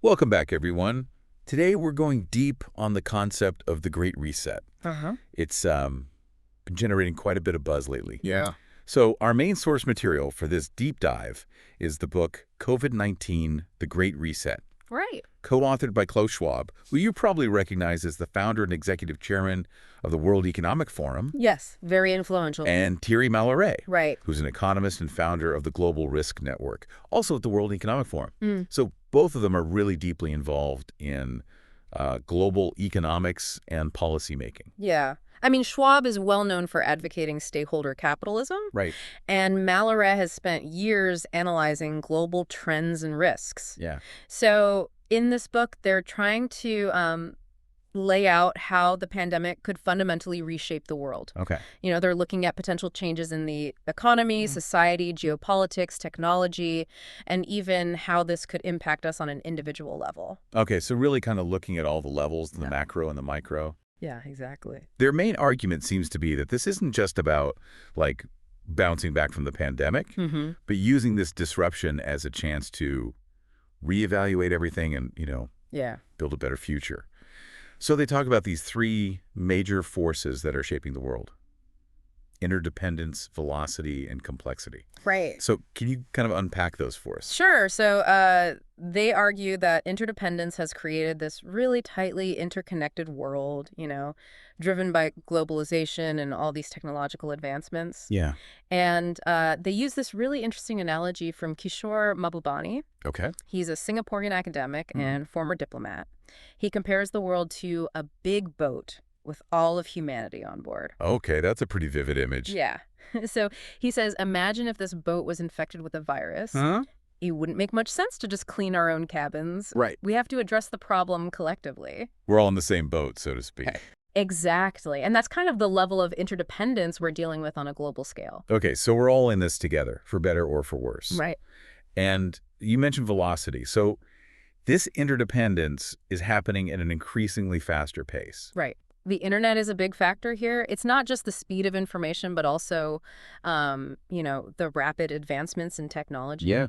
Welcome back, everyone. Today we're going deep on the concept of the Great Reset. It's been generating quite a bit of buzz lately. Yeah. So our main source material for this deep dive is the book COVID-19, The Great Reset, Right. co-authored by Klaus Schwab, who you probably recognize as the founder and executive chairman of the World Economic Forum, Yes, very influential. and Thierry Malleret, Right. who's an economist and founder of the Global Risk Network, also at the World Economic Forum. So both of them are really deeply involved in global economics and policymaking. Yeah. I mean, Schwab is well known for advocating stakeholder capitalism, Right. and Malleret has spent years analyzing global trends and risks. Yeah. So in this book, they're trying to lay out how the pandemic could fundamentally reshape the world. Okay. You know, they're looking at potential changes in the economy, society, geopolitics, technology, and even how this could impact us on an individual level. Okay, so really kind of looking at all the levels, the Yeah. macro and the micro. Yeah, exactly. Their main argument seems to be that this isn't just about, like, bouncing back from the pandemic, but using this disruption as a chance to reevaluate everything and, Yeah. build a better future. So they talk about these three major forces that are shaping the world: interdependence, velocity, and complexity. Right. So can you kind of unpack those for us? Sure. So they argue that interdependence has created this really tightly interconnected world, driven by globalization and all these technological advancements. Yeah. And they use this really interesting analogy from Kishore Mahbubani. Okay. He's a Singaporean academic and former diplomat. He compares the world to a big boat with all of humanity on board. Okay, that's a pretty vivid image. Yeah. So he says, imagine if this boat was infected with a virus. It wouldn't make much sense to just clean our own cabins. Right. We have to address the problem collectively. We're all in the same boat, so to speak. Exactly. And that's kind of the level of interdependence we're dealing with on a global scale. Okay, so we're all in this together, for better or for worse. Right. And you mentioned velocity. So this interdependence is happening at an increasingly faster pace. Right. The internet is a big factor here. It's not just the speed of information, but also, the rapid advancements in technology. Yeah.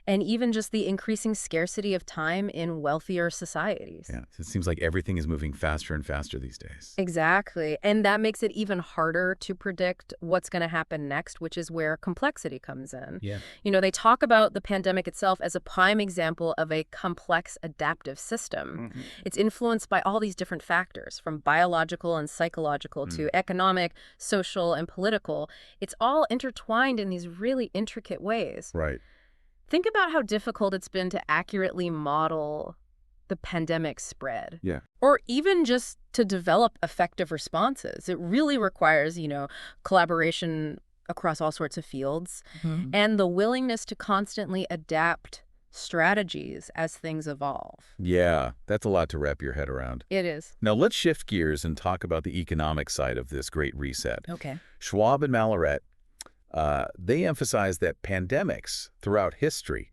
And even just the increasing scarcity of time in wealthier societies. Yeah, it seems like everything is moving faster and faster these days. Exactly. And that makes it even harder to predict what's going to happen next, which is where complexity comes in. Yeah. They talk about the pandemic itself as a prime example of a complex adaptive system. It's influenced by all these different factors, from biological and psychological to economic, social, and political. It's all intertwined in these really intricate ways. Right. Think about how difficult it's been to accurately model the pandemic spread. Yeah. Or even just to develop effective responses. It really requires, collaboration across all sorts of fields and the willingness to constantly adapt strategies as things evolve. Yeah, that's a lot to wrap your head around. It is. Now let's shift gears and talk about the economic side of this great reset. Okay. Schwab and Malleret, they emphasize that pandemics throughout history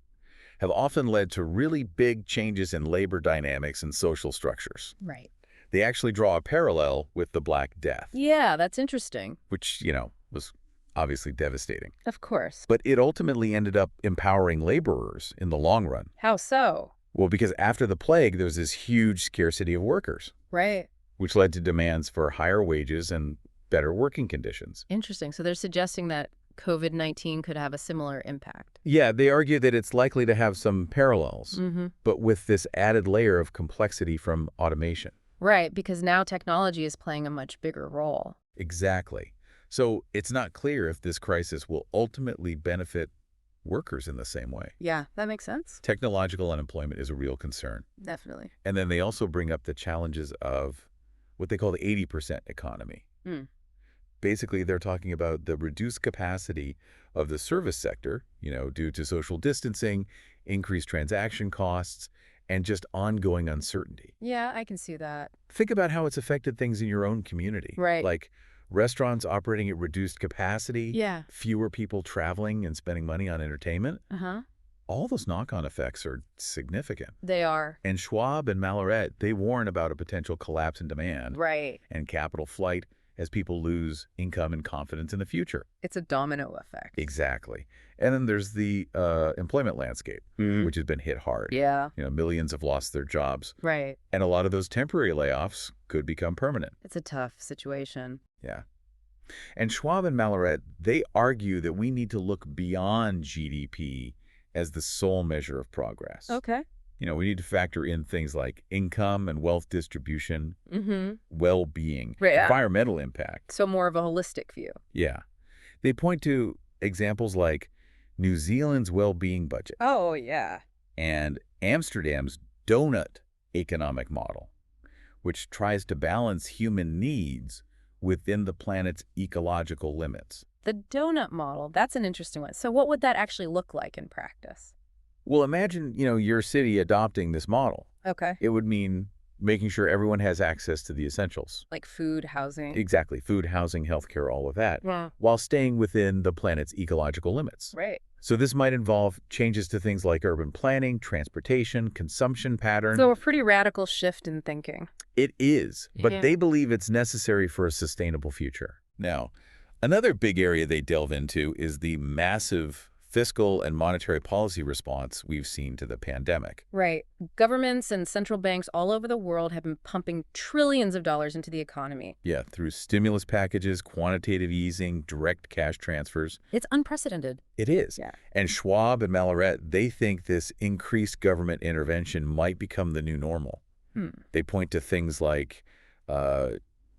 have often led to really big changes in labor dynamics and social structures. Right. They actually draw a parallel with the Black Death, Yeah, that's interesting. which, was obviously devastating. Of course. But it ultimately ended up empowering laborers in the long run. How so? Well, because after the plague, there was this huge scarcity of workers, Right. which led to demands for higher wages and better working conditions. Interesting. So they're suggesting that COVID-19 could have a similar impact. Yeah, they argue that it's likely to have some parallels, but with this added layer of complexity from automation. Right, because now technology is playing a much bigger role. Exactly. So it's not clear if this crisis will ultimately benefit workers in the same way. Yeah, that makes sense. Technological unemployment is a real concern. Definitely. And then they also bring up the challenges of what they call the 80% economy. Basically, they're talking about the reduced capacity of the service sector, due to social distancing, increased transaction costs, and just ongoing uncertainty. Yeah, I can see that. Think about how it's affected things in your own community. Right. Like restaurants operating at reduced capacity, Yeah. fewer people traveling and spending money on entertainment. Uh-huh. All those knock-on effects are significant. They are. And Schwab and Malleret, they warn about a potential collapse in demand Right. and capital flight as people lose income and confidence in the future. It's a domino effect. Exactly. And then there's the employment landscape, which has been hit hard. Yeah. Millions have lost their jobs. Right. And a lot of those temporary layoffs could become permanent. It's a tough situation. Yeah. And Schwab and Malleret, they argue that we need to look beyond GDP as the sole measure of progress. Okay. We need to factor in things like income and wealth distribution, well-being, Right. environmental impact. So more of a holistic view. Yeah. They point to examples like New Zealand's well-being budget Oh, yeah. and Amsterdam's donut economic model, which tries to balance human needs within the planet's ecological limits. The donut model, that's an interesting one. So what would that actually look like in practice? Well, imagine, your city adopting this model. Okay. It would mean making sure everyone has access to the essentials. Like food, housing. Exactly. Food, housing, healthcare, all of that. Yeah. While staying within the planet's ecological limits. Right. So this might involve changes to things like urban planning, transportation, consumption patterns. So a pretty radical shift in thinking. It is, but Yeah. they believe it's necessary for a sustainable future. Now, another big area they delve into is the massive fiscal and monetary policy response we've seen to the pandemic. Right. Governments and central banks all over the world have been pumping trillions of dollars into the economy. Yeah, through stimulus packages, quantitative easing, direct cash transfers. It's unprecedented. It is. Yeah. And Schwab and Malleret, they think this increased government intervention might become the new normal. They point to things like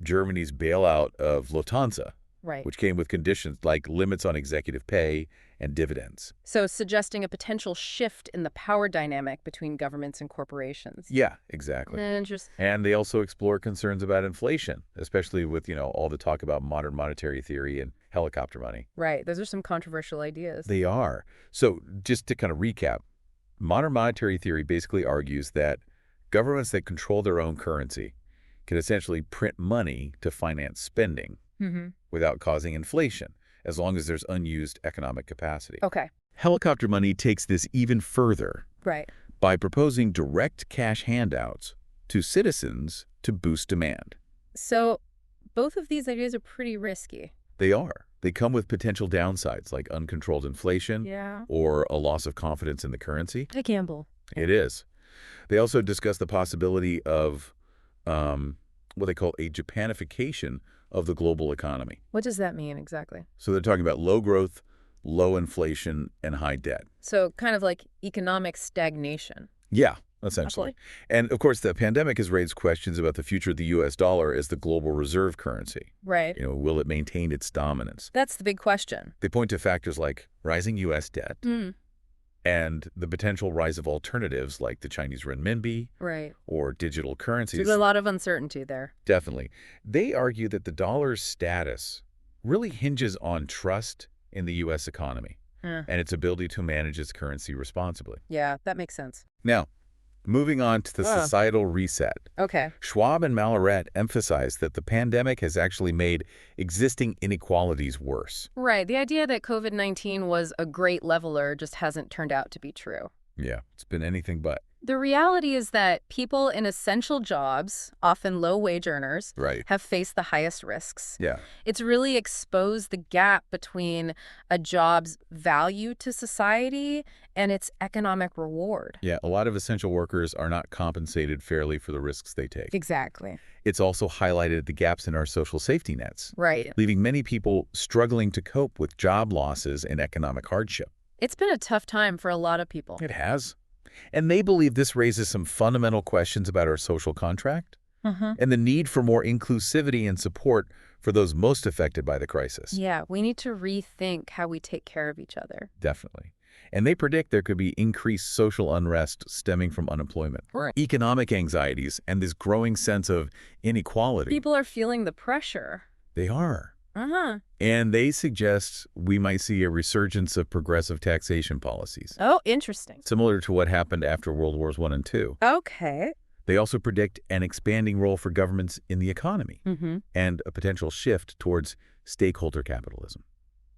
Germany's bailout of Lufthansa, Right. which came with conditions like limits on executive pay and dividends. So suggesting a potential shift in the power dynamic between governments and corporations. Yeah, exactly. Interesting. And they also explore concerns about inflation, especially with, all the talk about modern monetary theory and helicopter money. Right. Those are some controversial ideas. They are. So just to kind of recap, modern monetary theory basically argues that governments that control their own currency can essentially print money to finance spending without causing inflation, as long as there's unused economic capacity. Okay. Helicopter money takes this even further Right. by proposing direct cash handouts to citizens to boost demand. So both of these ideas are pretty risky. They are. They come with potential downsides like uncontrolled inflation Yeah. or a loss of confidence in the currency. A gamble. It is. They also discuss the possibility of what they call a Japanification of the global economy. What does that mean exactly? So they're talking about low growth, low inflation, and high debt. So kind of like economic stagnation. Yeah, essentially. Absolutely. And of course, the pandemic has raised questions about the future of the U.S. dollar as the global reserve currency. Right. Will it maintain its dominance? That's the big question. They point to factors like rising U.S. debt and the potential rise of alternatives like the Chinese renminbi Right. or digital currencies. There's a lot of uncertainty there. Definitely. They argue that the dollar's status really hinges on trust in the U.S. economy and its ability to manage its currency responsibly. Yeah, that makes sense. Now, moving on to the societal reset. Okay. Schwab and Malleret emphasize that the pandemic has actually made existing inequalities worse. Right. The idea that COVID-19 was a great leveler just hasn't turned out to be true. Yeah, it's been anything but. The reality is that people in essential jobs, often low-wage earners, Right. have faced the highest risks. Yeah. It's really exposed the gap between a job's value to society and its economic reward. Yeah, a lot of essential workers are not compensated fairly for the risks they take. Exactly. It's also highlighted the gaps in our social safety nets, Right. leaving many people struggling to cope with job losses and economic hardship. It's been a tough time for a lot of people. It has. And they believe this raises some fundamental questions about our social contract and the need for more inclusivity and support for those most affected by the crisis. Yeah, we need to rethink how we take care of each other. Definitely. And they predict there could be increased social unrest stemming from unemployment, economic anxieties, and this growing sense of inequality. People are feeling the pressure. They are. And they suggest we might see a resurgence of progressive taxation policies, Oh, interesting. similar to what happened after World Wars I and II. Okay. They also predict an expanding role for governments in the economy and a potential shift towards stakeholder capitalism.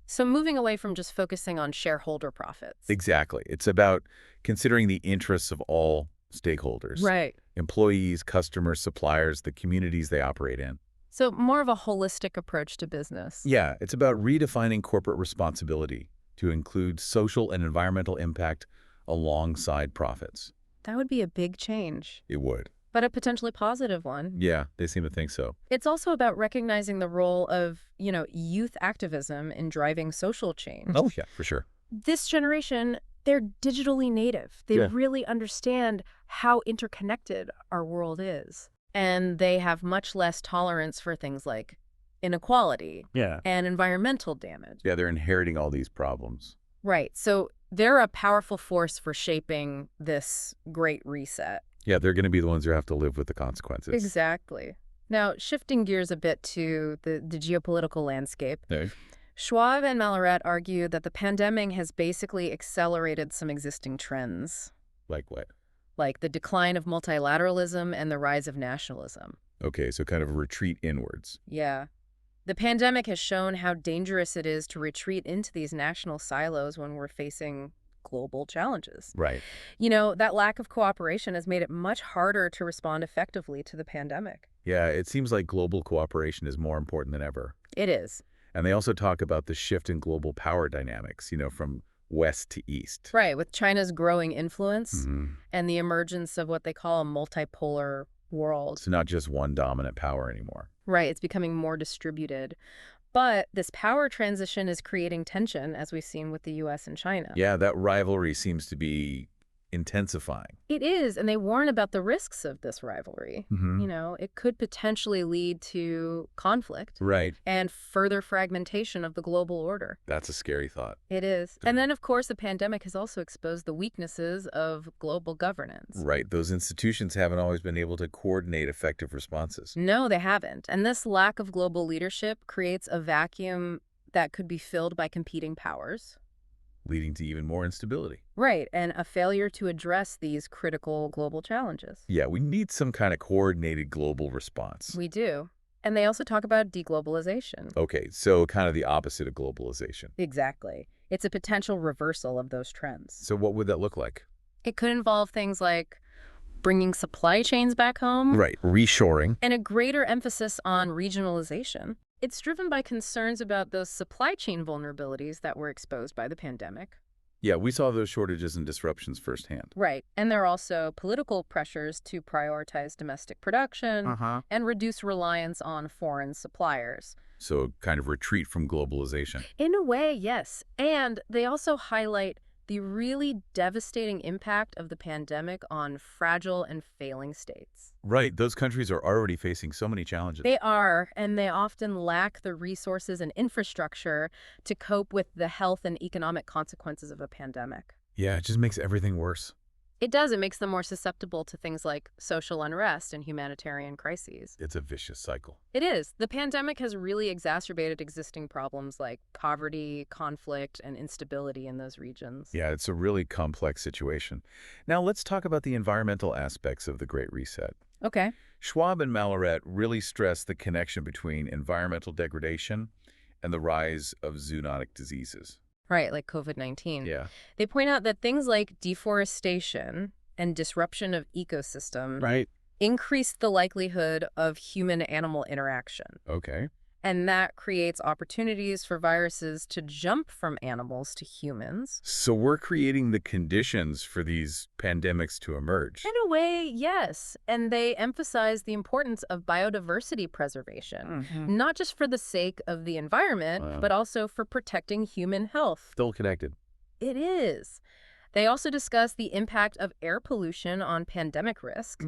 So moving away from just focusing on shareholder profits. Exactly. It's about considering the interests of all stakeholders. Right. Employees, customers, suppliers, the communities they operate in. So more of a holistic approach to business. Yeah, it's about redefining corporate responsibility to include social and environmental impact alongside profits. That would be a big change, It would. but a potentially positive one. Yeah, they seem to think so. It's also about recognizing the role of, youth activism in driving social change. Oh, yeah, for sure. This generation, they're digitally native. They really understand how interconnected our world is. And they have much less tolerance for things like inequality and environmental damage. Yeah, they're inheriting all these problems. Right. So they're a powerful force for shaping this great reset. Yeah, they're going to be the ones who have to live with the consequences. Exactly. Now, shifting gears a bit to the geopolitical landscape, Okay. Schwab and Malleret argue that the pandemic has basically accelerated some existing trends, Like what? like the decline of multilateralism and the rise of nationalism. Okay, so kind of a retreat inwards. Yeah. The pandemic has shown how dangerous it is to retreat into these national silos when we're facing global challenges. Right. That lack of cooperation has made it much harder to respond effectively to the pandemic. Yeah, it seems like global cooperation is more important than ever. It is. And they also talk about the shift in global power dynamics, from west to east. Right, with China's growing influence Mhm. and the emergence of what they call a multipolar world. It's not just one dominant power anymore. Right, it's becoming more distributed. But this power transition is creating tension, as we've seen with the U.S. and China. Yeah, that rivalry seems to be intensifying. It is, and they warn about the risks of this rivalry. It could potentially lead to conflict Right. and further fragmentation of the global order. That's a scary thought. It is. And then, of course, the pandemic has also exposed the weaknesses of global governance. Right. Those institutions haven't always been able to coordinate effective responses. No, they haven't. And this lack of global leadership creates a vacuum that could be filled by competing powers. Leading to even more instability. Right, and a failure to address these critical global challenges. Yeah, we need some kind of coordinated global response. We do. And they also talk about deglobalization. Okay, so kind of the opposite of globalization. Exactly. It's a potential reversal of those trends. So what would that look like? It could involve things like bringing supply chains back home. Right, reshoring. And a greater emphasis on regionalization. It's driven by concerns about those supply chain vulnerabilities that were exposed by the pandemic. Yeah, we saw those shortages and disruptions firsthand. Right. And there are also political pressures to prioritize domestic production and reduce reliance on foreign suppliers. So kind of retreat from globalization. In a way, yes. And they also highlight the really devastating impact of the pandemic on fragile and failing states. Right, those countries are already facing so many challenges. They are, and they often lack the resources and infrastructure to cope with the health and economic consequences of a pandemic. Yeah, it just makes everything worse. It does. It makes them more susceptible to things like social unrest and humanitarian crises. It's a vicious cycle. It is. The pandemic has really exacerbated existing problems like poverty, conflict, and instability in those regions. Yeah, it's a really complex situation. Now let's talk about the environmental aspects of the Great Reset. Okay. Schwab and Malleret really stress the connection between environmental degradation and the rise of zoonotic diseases. Right, like COVID-19. Yeah. They point out that things like deforestation and disruption of ecosystems increase the likelihood of human-animal interaction. Okay. And that creates opportunities for viruses to jump from animals to humans. So we're creating the conditions for these pandemics to emerge. In a way, yes. And they emphasize the importance of biodiversity preservation, not just for the sake of the environment, but also for protecting human health. Still connected. It is. They also discuss the impact of air pollution on pandemic risk.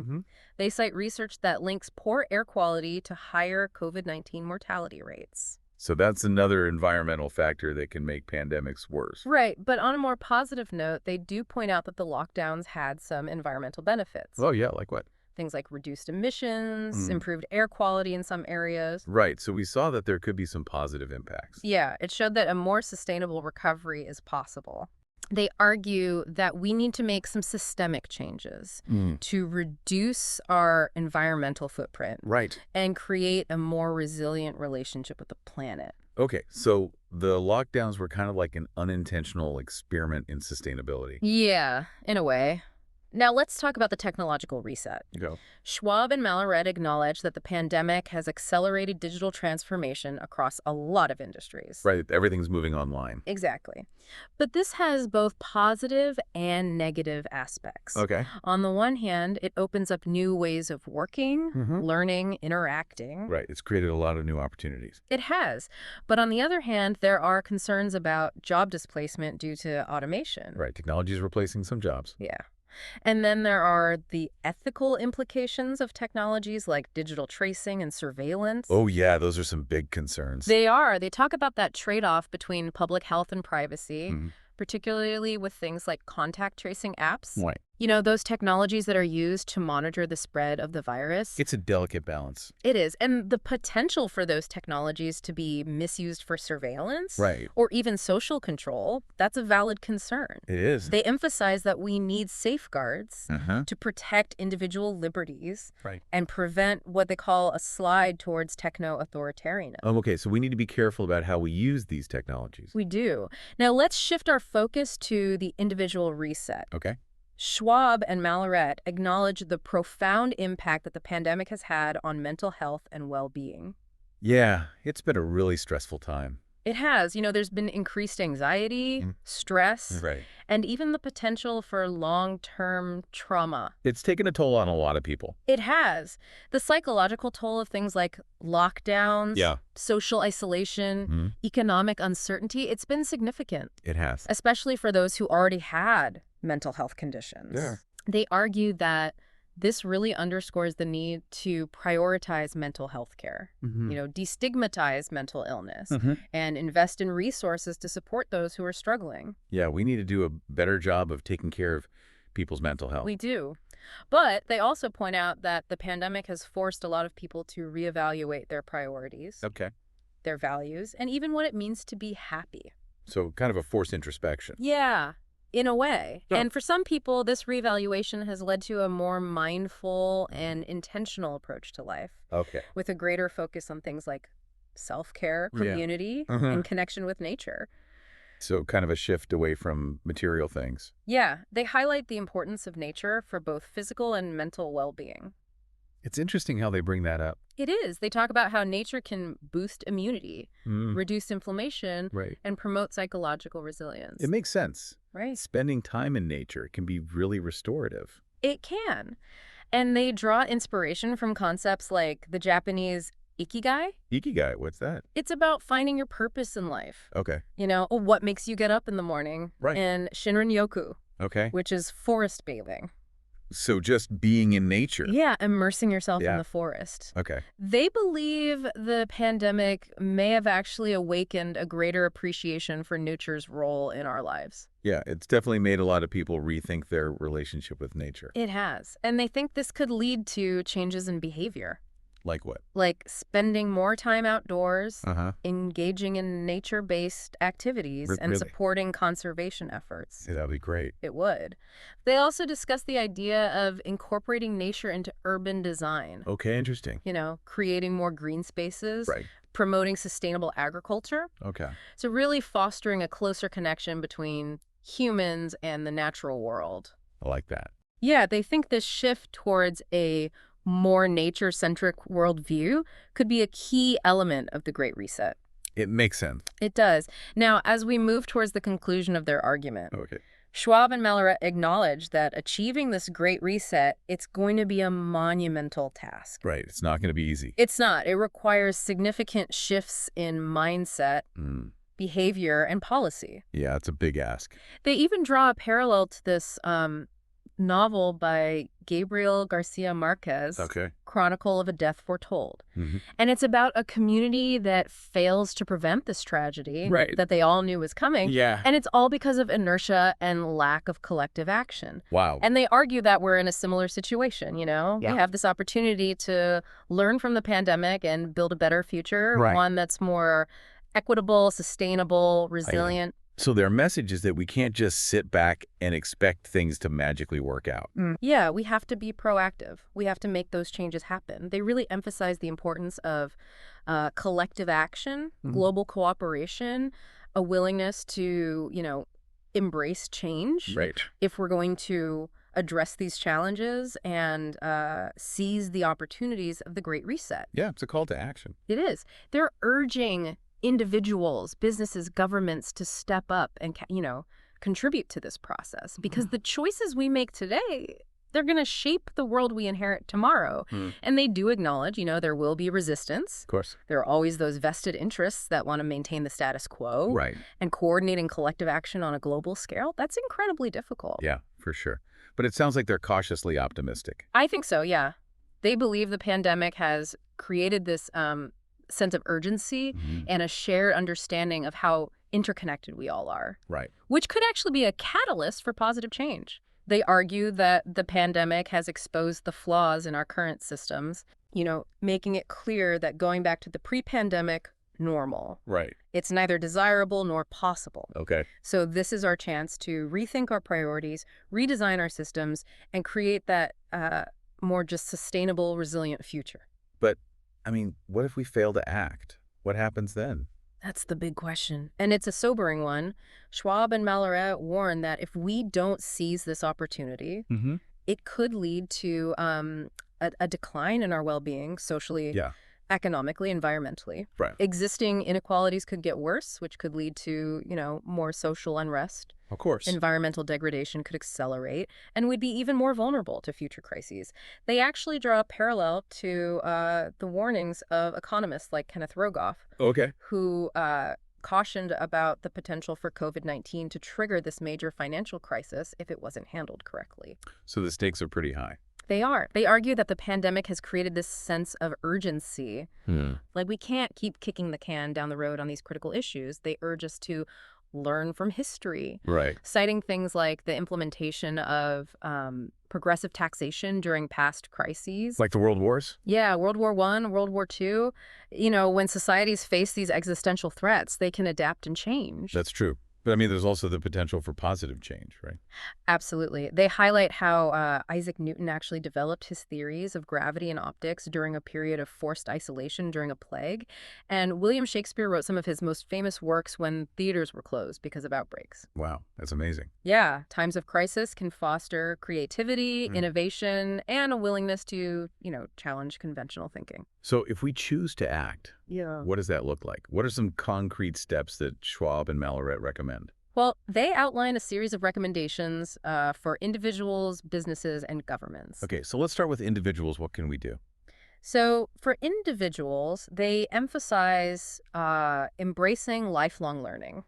They cite research that links poor air quality to higher COVID-19 mortality rates. So that's another environmental factor that can make pandemics worse. Right, but on a more positive note, they do point out that the lockdowns had some environmental benefits. Oh, yeah, like what? Things like reduced emissions, improved air quality in some areas. Right, so we saw that there could be some positive impacts. Yeah, it showed that a more sustainable recovery is possible. They argue that we need to make some systemic changes to reduce our environmental footprint. Right. And create a more resilient relationship with the planet. Okay, so the lockdowns were kind of like an unintentional experiment in sustainability. Yeah, in a way. Now let's talk about the technological reset. Go. Schwab and Malleret acknowledge that the pandemic has accelerated digital transformation across a lot of industries. Right. Everything's moving online. Exactly. But this has both positive and negative aspects. Okay. On the one hand, it opens up new ways of working, Mm-hmm. learning, interacting. Right. It's created a lot of new opportunities. It has. But on the other hand, there are concerns about job displacement due to automation. Right. Technology is replacing some jobs. Yeah. And then there are the ethical implications of technologies like digital tracing and surveillance. Oh, yeah. Those are some big concerns. They are. They talk about that trade-off between public health and privacy, Mhm. particularly with things like contact tracing apps. Right. You know, those technologies that are used to monitor the spread of the virus. It's a delicate balance. It is. And the potential for those technologies to be misused for surveillance Right. or even social control, that's a valid concern. It is. They emphasize that we need safeguards Uh-huh. to protect individual liberties Right. and prevent what they call a slide towards techno-authoritarianism. Okay. So we need to be careful about how we use these technologies. We do. Now let's shift our focus to the individual reset. Okay. Schwab and Malleret acknowledge the profound impact that the pandemic has had on mental health and well-being. Yeah. It's been a really stressful time. It has. You know, there's been increased anxiety, stress, Right. and even the potential for long-term trauma. It's taken a toll on a lot of people. It has. The psychological toll of things like lockdowns, Yeah. social isolation, Mhm. economic uncertainty, it's been significant, It has. especially for those who already had mental health conditions. Yeah. They argue that this really underscores the need to prioritize mental health care, Mhm. you know, destigmatize mental illness, Mhm. and invest in resources to support those who are struggling. Yeah, we need to do a better job of taking care of people's mental health. We do. But they also point out that the pandemic has forced a lot of people to reevaluate their priorities, Okay. their values, and even what it means to be happy. So kind of a forced introspection. Yeah, in a way. Yeah. And for some people, this reevaluation has led to a more mindful and intentional approach to life, Okay. with a greater focus on things like self-care, Yeah. community, Uh-huh. and connection with nature. So kind of a shift away from material things. Yeah, they highlight the importance of nature for both physical and mental well-being. It's interesting how they bring that up. It is. They talk about how nature can boost immunity, Mm. reduce inflammation, Right. and promote psychological resilience. It makes sense. Right. Spending time in nature can be really restorative. It can. And they draw inspiration from concepts like the Japanese ikigai. Ikigai, what's that? It's about finding your purpose in life. Okay. You know, what makes you get up in the morning. Right. And Shinrin-yoku, Okay. which is forest bathing. So just being in nature. Yeah, immersing yourself Yeah. in the forest. Okay. They believe the pandemic may have actually awakened a greater appreciation for nature's role in our lives. Yeah, it's definitely made a lot of people rethink their relationship with nature. It has. And they think this could lead to changes in behavior, Like what? like spending more time outdoors, Uh-huh. engaging in nature-based activities, and Really? supporting conservation efforts. Yeah, that'd be great. It would. They also discuss the idea of incorporating nature into urban design. Okay, interesting. You know, creating more green spaces, Right. promoting sustainable agriculture. Okay. So really fostering a closer connection between humans and the natural world. I like that. Yeah, they think this shift towards a more nature-centric worldview could be a key element of the Great Reset. It makes sense. It does. Now, as we move towards the conclusion of their argument, Okay. Schwab and Malleret acknowledge that achieving this Great Reset, it's going to be a monumental task. Right. It's not going to be easy. It's not. It requires significant shifts in mindset, behavior, and policy. Yeah, it's a big ask. They even draw a parallel to this novel by Gabriel Garcia Marquez, Okay. Chronicle of a Death Foretold. Mm-hmm. And it's about a community that fails to prevent this tragedy Right. that they all knew was coming. Yeah. And it's all because of inertia and lack of collective action. Wow. And they argue that we're in a similar situation, you know? Yeah. We have this opportunity to learn from the pandemic and build a better future, Right. one that's more equitable, sustainable, resilient. So their message is that we can't just sit back and expect things to magically work out. Yeah, we have to be proactive. We have to make those changes happen. They really emphasize the importance of collective action, global cooperation, a willingness to, you know, embrace change Right. if we're going to address these challenges and seize the opportunities of the Great Reset. Yeah, it's a call to action. It is. They're urging individuals, businesses, governments to step up and, contribute to this process, because the choices we make today, they're going to shape the world we inherit tomorrow. And they do acknowledge, there will be resistance. Of course. There are always those vested interests that want to maintain the status quo. Right. And coordinating collective action on a global scale, that's incredibly difficult. Yeah, for sure. But it sounds like they're cautiously optimistic. I think so, yeah. They believe the pandemic has created this sense of urgency and a shared understanding of how interconnected we all are. Right. Which could actually be a catalyst for positive change. They argue that the pandemic has exposed the flaws in our current systems, making it clear that going back to the pre-pandemic normal. Right. It's neither desirable nor possible. Okay. So this is our chance to rethink our priorities, redesign our systems, and create that more just sustainable, resilient future. But, what if we fail to act? What happens then? That's the big question. And it's a sobering one. Schwab and Malleret warn that if we don't seize this opportunity, it could lead to a decline in our well-being socially, economically, environmentally. Right. Existing inequalities could get worse, which could lead to, more social unrest. Of course. Environmental degradation could accelerate, and we'd be even more vulnerable to future crises. They actually draw a parallel to the warnings of economists like Kenneth Rogoff, who cautioned about the potential for COVID-19 to trigger this major financial crisis if it wasn't handled correctly. So the stakes are pretty high. They are. They argue that the pandemic has created this sense of urgency. Like, we can't keep kicking the can down the road on these critical issues. They urge us to learn from history. Right. Citing things like the implementation of progressive taxation during past crises. Like the World Wars? Yeah, World War I, World War II. When societies face these existential threats, they can adapt and change. That's true. But there's also the potential for positive change, right? Absolutely. They highlight how Isaac Newton actually developed his theories of gravity and optics during a period of forced isolation during a plague. And William Shakespeare wrote some of his most famous works when theaters were closed because of outbreaks. Wow, that's amazing. Yeah, times of crisis can foster creativity, innovation, and a willingness to, challenge conventional thinking. So if we choose to act, what does that look like? What are some concrete steps that Schwab and Malleret recommend? Well, they outline a series of recommendations for individuals, businesses, and governments. Okay, so let's start with individuals. What can we do? So for individuals, they emphasize embracing lifelong learning.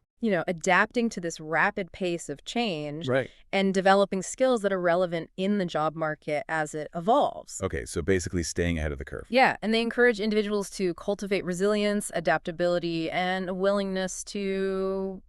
Adapting to this rapid pace of change and developing skills that are relevant in the job market as it evolves. Okay, so basically staying ahead of the curve. Yeah, and they encourage individuals to cultivate resilience, adaptability, and a willingness to,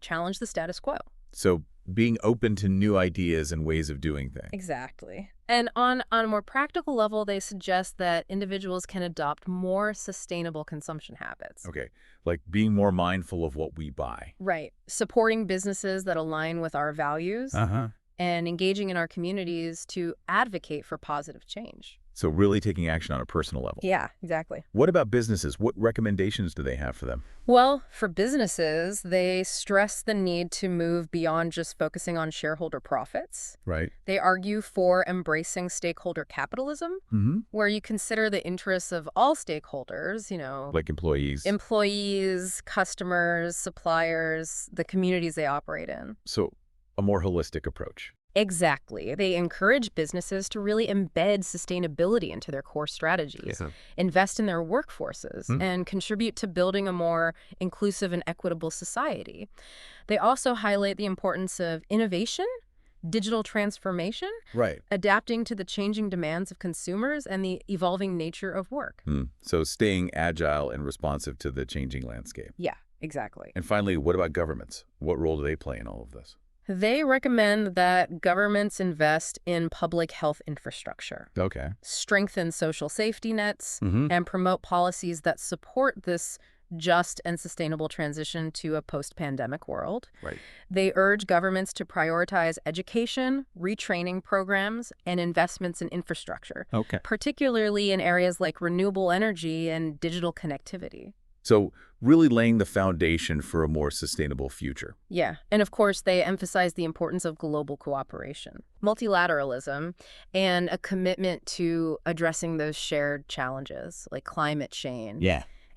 challenge the status quo. So being open to new ideas and ways of doing things. Exactly. And on a more practical level, they suggest that individuals can adopt more sustainable consumption habits. Okay, like being more mindful of what we buy. Right. Supporting businesses that align with our values and engaging in our communities to advocate for positive change. So really taking action on a personal level. Yeah, exactly. What about businesses? What recommendations do they have for them? Well, for businesses, they stress the need to move beyond just focusing on shareholder profits. Right. They argue for embracing stakeholder capitalism, where you consider the interests of all stakeholders, like employees. Employees, customers, suppliers, the communities they operate in. So a more holistic approach. Exactly. They encourage businesses to really embed sustainability into their core strategies, invest in their workforces, and contribute to building a more inclusive and equitable society. They also highlight the importance of innovation, digital transformation, adapting to the changing demands of consumers and the evolving nature of work. So staying agile and responsive to the changing landscape. Yeah, exactly. And finally, what about governments? What role do they play in all of this? They recommend that governments invest in public health infrastructure, strengthen social safety nets, and promote policies that support this just and sustainable transition to a post-pandemic world. They urge governments to prioritize education, retraining programs, and investments in infrastructure, particularly in areas like renewable energy and digital connectivity. So really laying the foundation for a more sustainable future. Yeah. And of course, they emphasize the importance of global cooperation, multilateralism, and a commitment to addressing those shared challenges like climate change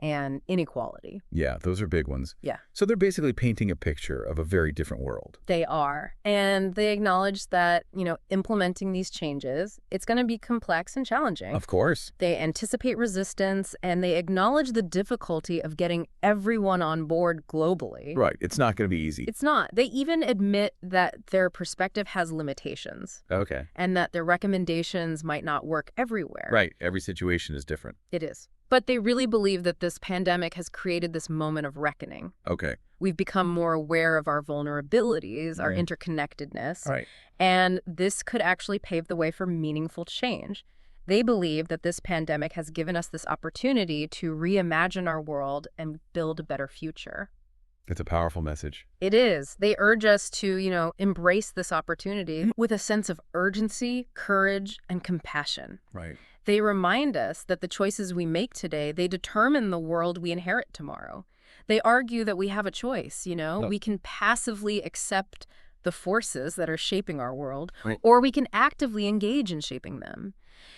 and inequality. Yeah, those are big ones. Yeah. So they're basically painting a picture of a very different world. They are. And they acknowledge that, implementing these changes, it's going to be complex and challenging. Of course. They anticipate resistance, and they acknowledge the difficulty of getting everyone on board globally. Right. It's not going to be easy. It's not. They even admit that their perspective has limitations. Okay. And that their recommendations might not work everywhere. Right. Every situation is different. It is. But they really believe that this pandemic has created this moment of reckoning. Okay. We've become more aware of our vulnerabilities, our interconnectedness, Right. and this could actually pave the way for meaningful change. They believe that this pandemic has given us this opportunity to reimagine our world and build a better future. It's a powerful message. It is. They urge us to, embrace this opportunity with a sense of urgency, courage, and compassion. Right. They remind us that the choices we make today, they determine the world we inherit tomorrow. They argue that we have a choice, We can passively accept the forces that are shaping our world, or we can actively engage in shaping them.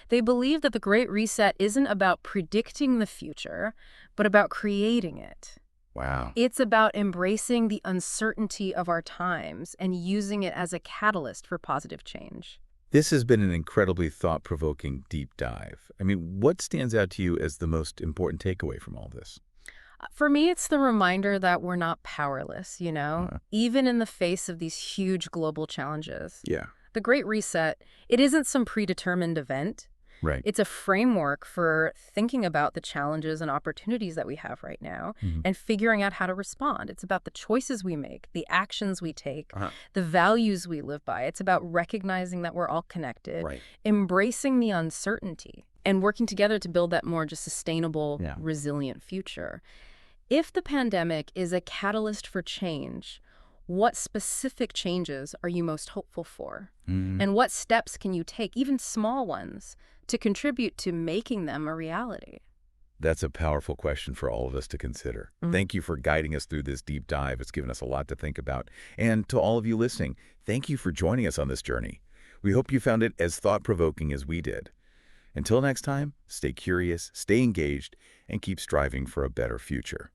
They believe that the Great Reset isn't about predicting the future, but about creating it. Wow. It's about embracing the uncertainty of our times and using it as a catalyst for positive change. This has been an incredibly thought-provoking deep dive. I mean, what stands out to you as the most important takeaway from all this? For me, it's the reminder that we're not powerless, even in the face of these huge global challenges. Yeah. The Great Reset, it isn't some predetermined event. Right. It's a framework for thinking about the challenges and opportunities that we have right now and figuring out how to respond. It's about the choices we make, the actions we take, the values we live by. It's about recognizing that we're all connected, embracing the uncertainty, and working together to build that more just sustainable, resilient future. If the pandemic is a catalyst for change, what specific changes are you most hopeful for? And what steps can you take, even small ones, to contribute to making them a reality? That's a powerful question for all of us to consider. Thank you for guiding us through this deep dive. It's given us a lot to think about. And to all of you listening, thank you for joining us on this journey. We hope you found it as thought-provoking as we did. Until next time, stay curious, stay engaged, and keep striving for a better future.